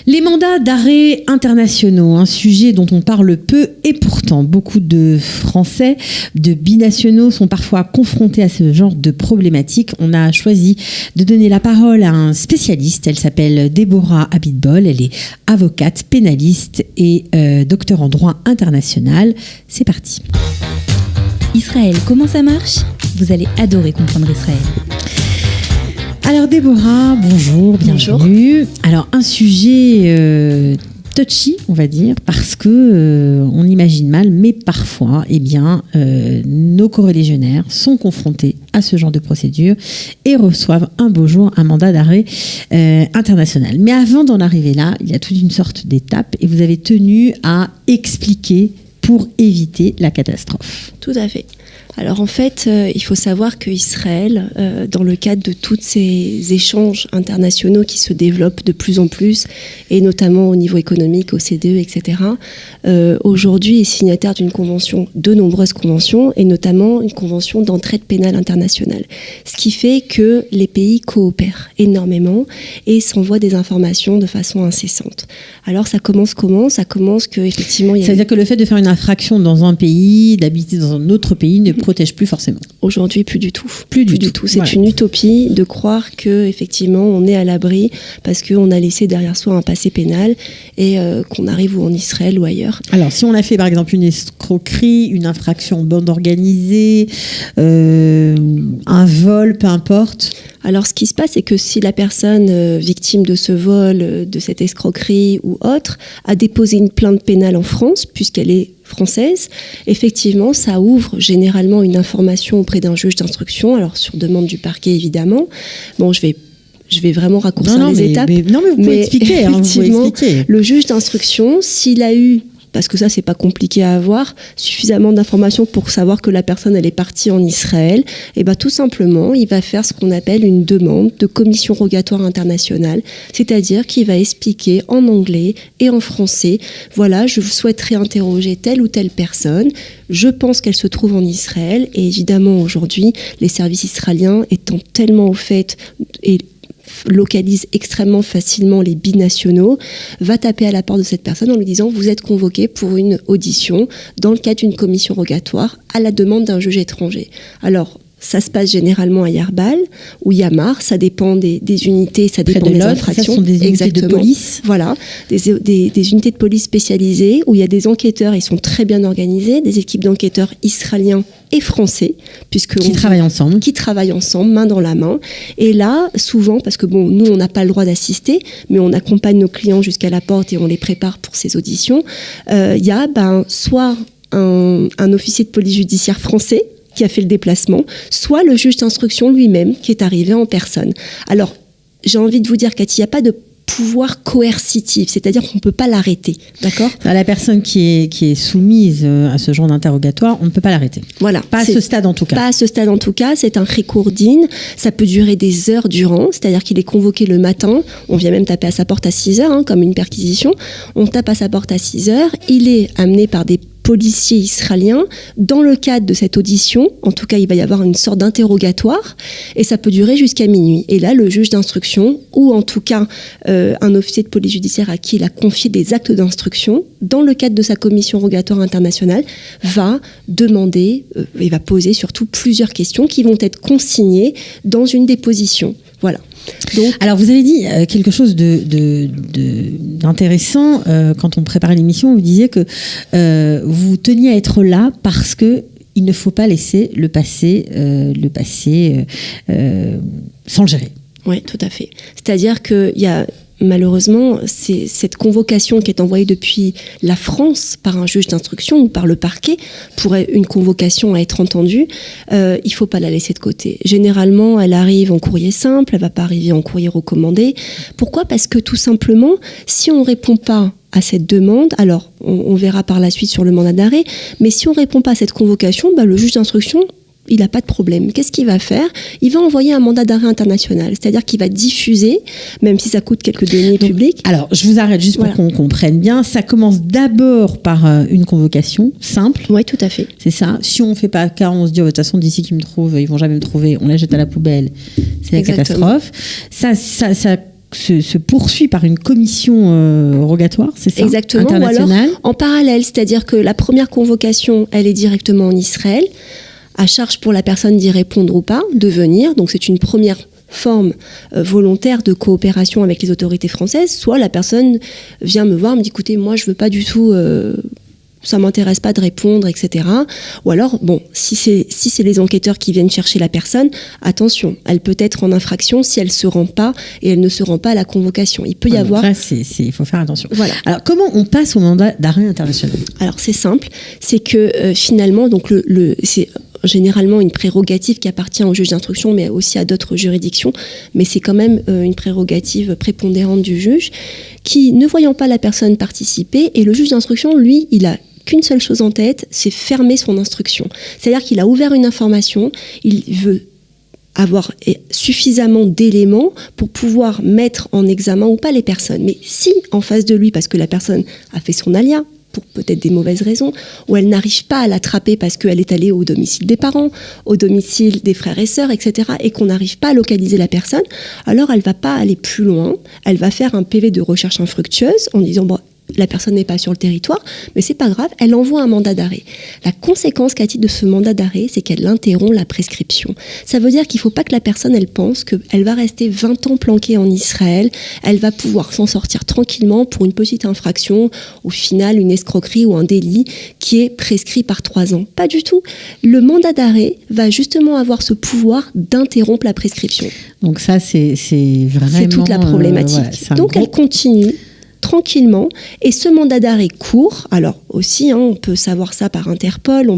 Les mandats d'arrêt internationaux, un sujet dont on parle peu et pourtant beaucoup de Français, de binationaux sont parfois confrontés à ce genre de problématiques. On a choisi de donner la parole à un spécialiste. Elle s'appelle Déborah Abitbol. Elle est avocate, pénaliste et docteur en droit international. C'est parti. Israël, comment ça marche ? Vous allez adorer comprendre Israël. Alors Déborah, bonjour, bienvenue. Bonjour. Alors un sujet touchy, on va dire, parce que on imagine mal, mais parfois, nos corélégionnaires sont confrontés à ce genre de procédure et reçoivent un beau jour un mandat d'arrêt international. Mais avant d'en arriver là, il y a toute une sorte d'étape et vous avez tenu à expliquer pour éviter la catastrophe. Tout à fait. Alors en fait, il faut savoir qu'Israël, dans le cadre de tous ces échanges internationaux qui se développent de plus en plus, et notamment au niveau économique, OCDE, etc., aujourd'hui est signataire d'une convention, de nombreuses conventions, et notamment une convention d'entraide pénale internationale. Ce qui fait que les pays coopèrent énormément et s'envoient des informations de façon incessante. Alors ça commence comment ? Ça commence qu'effectivement... Ça veut dire que le fait de faire une infraction dans un pays, d'habiter dans un autre pays, ne protège plus forcément. Aujourd'hui, plus du tout. Plus du tout. C'est une utopie de croire que effectivement on est à l'abri parce qu'on a laissé derrière soi un passé pénal et qu'on arrive ou en Israël ou ailleurs. Alors, si on a fait par exemple une escroquerie, une infraction bande organisée, un vol, peu importe. Alors, ce qui se passe, c'est que si la personne victime de ce vol, de cette escroquerie ou autre, a déposé une plainte pénale en France, puisqu'elle est française, effectivement, ça ouvre généralement une information auprès d'un juge d'instruction, alors sur demande du parquet, évidemment. Bon, je vais vraiment raccourcir les étapes. Mais vous pouvez expliquer. Effectivement, le juge d'instruction, s'il a eu, parce que ça, c'est pas compliqué à avoir, suffisamment d'informations pour savoir que la personne, elle est partie en Israël, et tout simplement, il va faire ce qu'on appelle une demande de commission rogatoire internationale, c'est-à-dire qu'il va expliquer en anglais et en français, voilà, je souhaiterais interroger telle ou telle personne, je pense qu'elle se trouve en Israël, et évidemment, aujourd'hui, les services israéliens étant tellement au fait et localise extrêmement facilement les binationaux, va taper à la porte de cette personne en lui disant « Vous êtes convoqué pour une audition dans le cadre d'une commission rogatoire à la demande d'un juge étranger. » Alors, ça se passe généralement à Yarbal ou Yamar, ça dépend des unités, ça dépend des infractions. Ça sont des unités de police. Voilà, des unités de police spécialisées où il y a des enquêteurs, ils sont très bien organisés, des équipes d'enquêteurs israéliens et français, qui travaillent ensemble, main dans la main. Et là, souvent, parce que nous, on n'a pas le droit d'assister, mais on accompagne nos clients jusqu'à la porte et on les prépare pour ces auditions. Il y a soit un officier de police judiciaire français qui a fait le déplacement, soit le juge d'instruction lui-même qui est arrivé en personne. Alors, j'ai envie de vous dire qu'il n'y a pas de pouvoir coercitif, c'est-à-dire qu'on ne peut pas l'arrêter, d'accord ? La personne qui est soumise à ce genre d'interrogatoire, on ne peut pas l'arrêter. Voilà. Pas à ce stade en tout cas. Pas à ce stade en tout cas, c'est un récourdine, ça peut durer des heures durant, c'est-à-dire qu'il est convoqué le matin, on vient même taper à sa porte à 6h, comme une perquisition, on tape à sa porte à 6h, il est amené par des policiers israéliens. Dans le cadre de cette audition, en tout cas, il va y avoir une sorte d'interrogatoire et ça peut durer jusqu'à minuit. Et là, le juge d'instruction ou en tout cas un officier de police judiciaire à qui il a confié des actes d'instruction, dans le cadre de sa commission rogatoire internationale, va demander et va poser surtout plusieurs questions qui vont être consignées dans une déposition. Voilà. Donc, alors vous avez dit quelque chose d'intéressant quand on préparait l'émission. Vous disiez que vous teniez à être là parce que il ne faut pas laisser le passé sans le gérer. Oui, tout à fait. C'est-à-dire qu'il y a malheureusement, c'est cette convocation qui est envoyée depuis la France par un juge d'instruction ou par le parquet pour une convocation à être entendue, il ne faut pas la laisser de côté. Généralement, elle arrive en courrier simple, elle ne va pas arriver en courrier recommandé. Pourquoi ? Parce que tout simplement, si on ne répond pas à cette demande, alors on verra par la suite sur le mandat d'arrêt, mais si on ne répond pas à cette convocation, le juge d'instruction, il n'a pas de problème. Qu'est-ce qu'il va faire ? Il va envoyer un mandat d'arrêt international, c'est-à-dire qu'il va diffuser, même si ça coûte quelques deniers publics. Alors, je vous arrête juste pour qu'on comprenne bien. Ça commence d'abord par une convocation simple. Oui, tout à fait. C'est ça. Si on ne fait pas cas, on se dit, de toute façon, d'ici qu'ils me trouvent, ils ne vont jamais me trouver, on la jette à la poubelle. C'est la catastrophe. Ça se poursuit par une commission rogatoire, c'est ça? Exactement, ou alors en parallèle, c'est-à-dire que la première convocation, elle est directement en Israël, à charge pour la personne d'y répondre ou pas, de venir, donc c'est une première forme volontaire de coopération avec les autorités françaises, soit la personne vient me voir, me dit écoutez, moi je veux pas du tout, ça m'intéresse pas de répondre, etc. Ou alors, bon, si c'est les enquêteurs qui viennent chercher la personne, attention, elle peut être en infraction si elle se rend pas et elle ne se rend pas à la convocation. Il peut y avoir... Là, il faut faire attention. Voilà. Alors, comment on passe au mandat d'arrêt international? Alors, c'est simple, c'est que finalement, donc c'est généralement une prérogative qui appartient au juge d'instruction, mais aussi à d'autres juridictions, mais c'est quand même une prérogative prépondérante du juge, qui, ne voyant pas la personne participer, et le juge d'instruction, lui, il a qu'une seule chose en tête, c'est fermer son instruction. C'est-à-dire qu'il a ouvert une information, il veut avoir suffisamment d'éléments pour pouvoir mettre en examen ou pas les personnes. Mais si, en face de lui, parce que la personne a fait son alia, pour peut-être des mauvaises raisons, ou elle n'arrive pas à l'attraper parce qu'elle est allée au domicile des parents, au domicile des frères et sœurs, etc., et qu'on n'arrive pas à localiser la personne, alors elle ne va pas aller plus loin, elle va faire un PV de recherche infructueuse en disant bon, la personne n'est pas sur le territoire, mais c'est pas grave, elle envoie un mandat d'arrêt. La conséquence qu'a-t-il de ce mandat d'arrêt, c'est qu'elle interrompt la prescription. Ça veut dire qu'il ne faut pas que la personne, elle pense qu'elle va rester 20 ans planquée en Israël, elle va pouvoir s'en sortir tranquillement pour une petite infraction, au final une escroquerie ou un délit qui est prescrit par 3 ans. Pas du tout. Le mandat d'arrêt va justement avoir ce pouvoir d'interrompre la prescription. Donc ça, c'est vraiment... C'est toute la problématique. Donc elle continue tranquillement, et ce mandat d'arrêt court, alors aussi, on peut savoir ça par Interpol,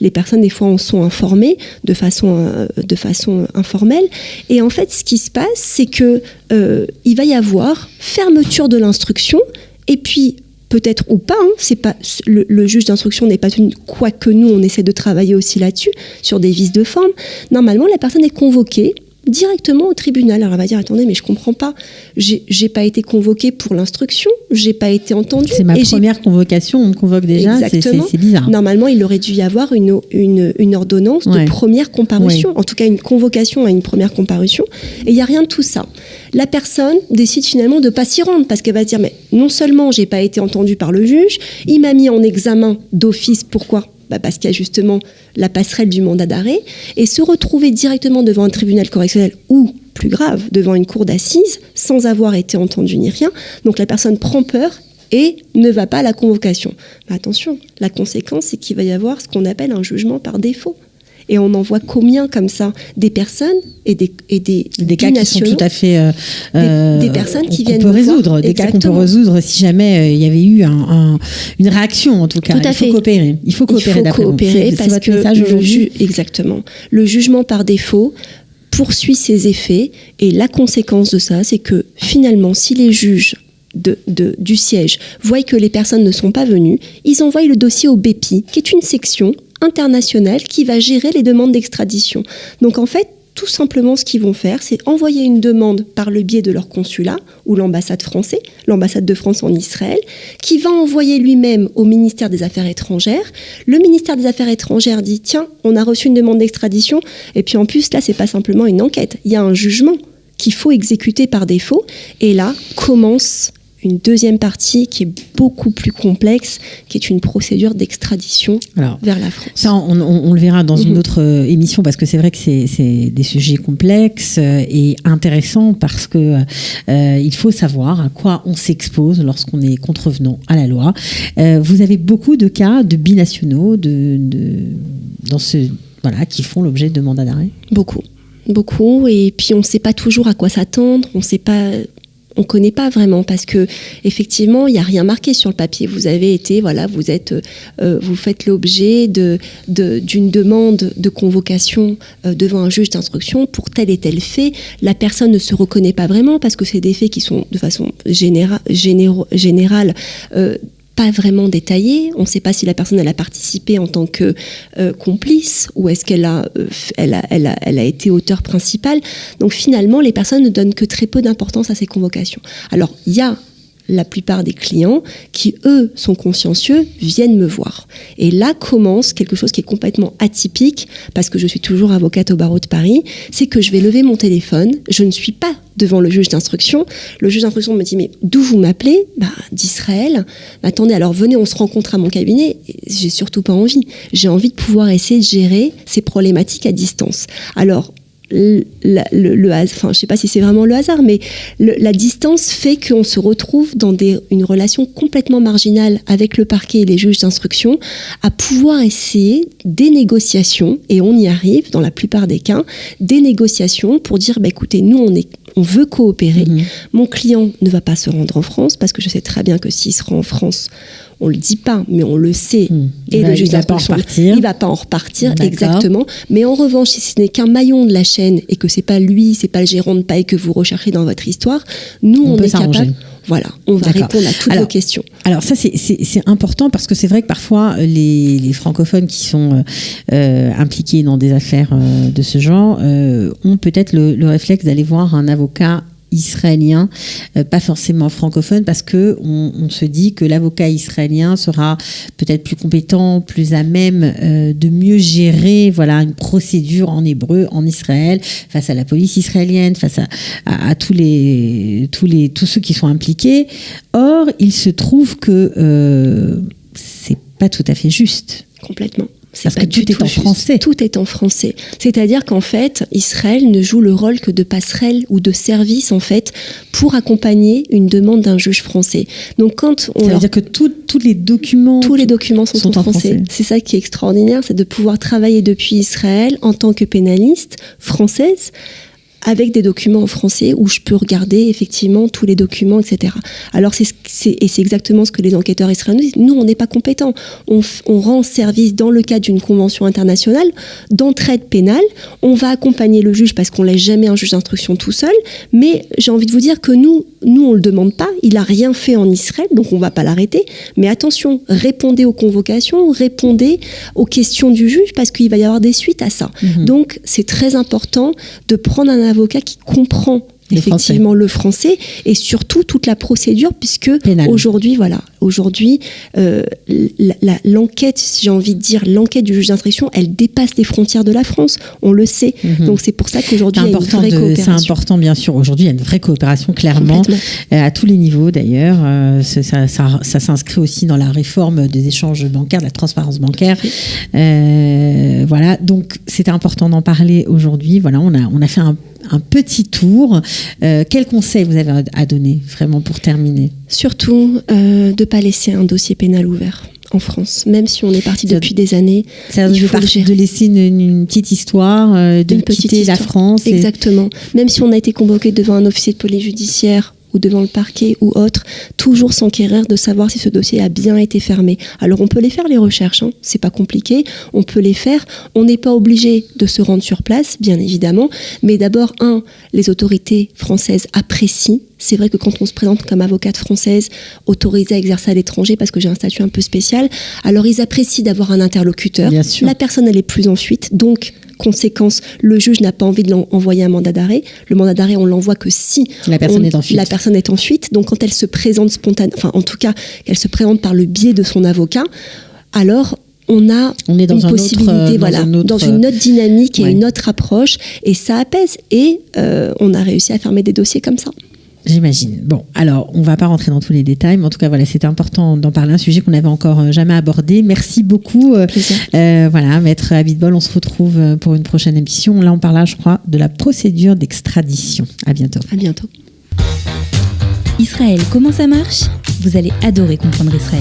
les personnes des fois en sont informées de façon informelle, et en fait ce qui se passe, c'est que il va y avoir fermeture de l'instruction, et puis peut-être ou pas, c'est pas le juge d'instruction n'est pas quoique nous on essaie de travailler aussi là-dessus, sur des vices de forme, normalement la personne est convoquée directement au tribunal. Alors elle va dire attendez, mais je comprends pas, j'ai pas été convoquée pour l'instruction, j'ai pas été entendue. C'est ma première convocation, on me convoque déjà. Exactement. C'est bizarre. Normalement, il aurait dû y avoir une ordonnance de première comparution, en tout cas une convocation à une première comparution, et il y a rien de tout ça. La personne décide finalement de pas s'y rendre parce qu'elle va se dire mais non seulement j'ai pas été entendue par le juge, il m'a mis en examen d'office, pourquoi ? Parce qu'il y a justement la passerelle du mandat d'arrêt, et se retrouver directement devant un tribunal correctionnel ou, plus grave, devant une cour d'assises sans avoir été entendu ni rien. Donc la personne prend peur et ne va pas à la convocation. Mais attention, la conséquence, c'est qu'il va y avoir ce qu'on appelle un jugement par défaut. Et on en voit combien comme ça, des personnes et des cas qui sont tout à fait des personnes qui viennent peut résoudre, voir. des cas qu'on peut résoudre si jamais il y avait eu une réaction en tout cas. Tout à fait. Coopérer. Il faut coopérer parce que exactement. Le jugement par défaut poursuit ses effets, et la conséquence de ça, c'est que finalement, si les juges du siège voient que les personnes ne sont pas venues, ils envoient le dossier au BEPI, qui est une section internationale qui va gérer les demandes d'extradition. Donc en fait, tout simplement, ce qu'ils vont faire, c'est envoyer une demande par le biais de leur consulat ou l'ambassade de France en Israël, qui va envoyer lui-même au ministère des Affaires étrangères. Le ministère des Affaires étrangères dit « Tiens, on a reçu une demande d'extradition ». Et puis en plus, là, c'est pas simplement une enquête. Il y a un jugement qu'il faut exécuter par défaut. Et là, commence une deuxième partie qui est beaucoup plus complexe, qui est une procédure d'extradition vers la France. Ça, on le verra dans une autre émission, parce que c'est vrai que c'est des sujets complexes et intéressants, parce que il faut savoir à quoi on s'expose lorsqu'on est contrevenant à la loi. Vous avez beaucoup de cas de binationaux qui font l'objet de mandats d'arrêt. Beaucoup, et puis on ne sait pas toujours à quoi s'attendre, on connaît pas vraiment, parce que effectivement il n'y a rien marqué sur le papier. Vous avez été, vous faites l'objet d'une demande de convocation devant un juge d'instruction pour tel et tel fait. La personne ne se reconnaît pas vraiment, parce que c'est des faits qui sont de façon générale pas vraiment détaillés. On ne sait pas si la personne elle a participé en tant que complice, ou est-ce qu'elle a été auteur principal. Donc finalement, les personnes ne donnent que très peu d'importance à ces convocations. Alors il y a la plupart des clients qui, eux, sont consciencieux, viennent me voir. Et là commence quelque chose qui est complètement atypique, parce que je suis toujours avocate au barreau de Paris, c'est que je vais lever mon téléphone, je ne suis pas devant le juge d'instruction. Le juge d'instruction me dit, mais d'où vous m'appelez ? D'Israël. Attendez, alors venez, on se rencontre à mon cabinet. J'ai surtout pas envie. J'ai envie de pouvoir essayer de gérer ces problématiques à distance. Alors, je ne sais pas si c'est vraiment le hasard, mais la distance fait qu'on se retrouve dans une relation complètement marginale avec le parquet et les juges d'instruction, à pouvoir essayer des négociations, et on y arrive dans la plupart des cas, des négociations pour dire, écoutez, nous on veut coopérer. Mon client ne va pas se rendre en France, parce que je sais très bien que s'il se rend en France, on le dit pas, mais on le sait. Et le juge d'instruction, il va pas en repartir, exactement. Mais en revanche, si ce n'est qu'un maillon de la chaîne et que c'est pas lui, c'est pas le gérant de paie que vous recherchez dans votre histoire, nous on est capable. Voilà, on va répondre à toutes vos questions. Alors ça, c'est important, parce que c'est vrai que parfois, les francophones qui sont impliqués dans des affaires de ce genre ont peut-être le réflexe d'aller voir un avocat israélien, pas forcément francophone, parce que on se dit que l'avocat israélien sera peut-être plus compétent, plus à même de mieux gérer une procédure en hébreu en Israël, face à la police israélienne, face à tous ceux qui sont impliqués. Or, il se trouve que c'est pas tout à fait juste. Complètement. Parce que tout est en français. Tout est en français. C'est-à-dire qu'en fait, Israël ne joue le rôle que de passerelle ou de service, en fait, pour accompagner une demande d'un juge français. Donc, ça veut dire que tous les documents sont en français. C'est ça qui est extraordinaire, c'est de pouvoir travailler depuis Israël en tant que pénaliste française, avec des documents en français où je peux regarder effectivement tous les documents, etc. Alors c'est exactement ce que les enquêteurs israéliens disent. Nous, on n'est pas compétents. On rend service dans le cadre d'une convention internationale d'entraide pénale. On va accompagner le juge parce qu'on laisse jamais un juge d'instruction tout seul. Mais j'ai envie de vous dire que nous on le demande pas. Il a rien fait en Israël, donc on va pas l'arrêter. Mais attention, répondez aux convocations, répondez aux questions du juge, parce qu'il va y avoir des suites à ça. Donc c'est très important de prendre un avocat qui comprend effectivement le français et surtout toute la procédure, puisque aujourd'hui l'enquête, j'ai envie de dire, l'enquête du juge d'instruction, elle dépasse les frontières de la France, on le sait. Donc c'est pour ça qu'aujourd'hui il y a une vraie coopération. C'est important, bien sûr. Aujourd'hui il y a une vraie coopération, clairement, à tous les niveaux d'ailleurs. Ça s'inscrit aussi dans la réforme des échanges bancaires, de la transparence bancaire. Voilà, donc c'était important d'en parler aujourd'hui. Voilà, on a fait un petit tour. Quel conseil vous avez à donner, vraiment, pour terminer ? Surtout, de ne pas laisser un dossier pénal ouvert en France, même si on est parti depuis des années. De laisser une petite histoire, de quitter la France. Exactement. Même si on a été convoqué devant un officier de police judiciaire ou devant le parquet ou autre, toujours s'enquérir de savoir si ce dossier a bien été fermé. Alors on peut les faire, les recherches, c'est pas compliqué, on peut les faire, on n'est pas obligé de se rendre sur place, bien évidemment, mais d'abord, les autorités françaises apprécient. C'est vrai que quand on se présente comme avocate française, autorisée à exercer à l'étranger, parce que j'ai un statut un peu spécial, alors ils apprécient d'avoir un interlocuteur. Bien sûr. La personne, elle est plus en fuite, donc conséquence, le juge n'a pas envie de l'envoyer un mandat d'arrêt. Le mandat d'arrêt, on l'envoie que si la personne est en fuite. La personne est en fuite. Donc quand elle se présente spontanément, enfin en tout cas, qu'elle se présente par le biais de son avocat, alors on a une possibilité, dans une autre dynamique et une autre approche, et ça apaise. Et on a réussi à fermer des dossiers comme ça. J'imagine. Bon, alors, on ne va pas rentrer dans tous les détails, mais en tout cas, voilà, c'était important d'en parler, un sujet qu'on n'avait encore jamais abordé. Merci beaucoup. Maître Abitbol, on se retrouve pour une prochaine émission. Là, on parlera, je crois, de la procédure d'extradition. À bientôt. À bientôt. Israël, comment ça marche ? Vous allez adorer comprendre Israël.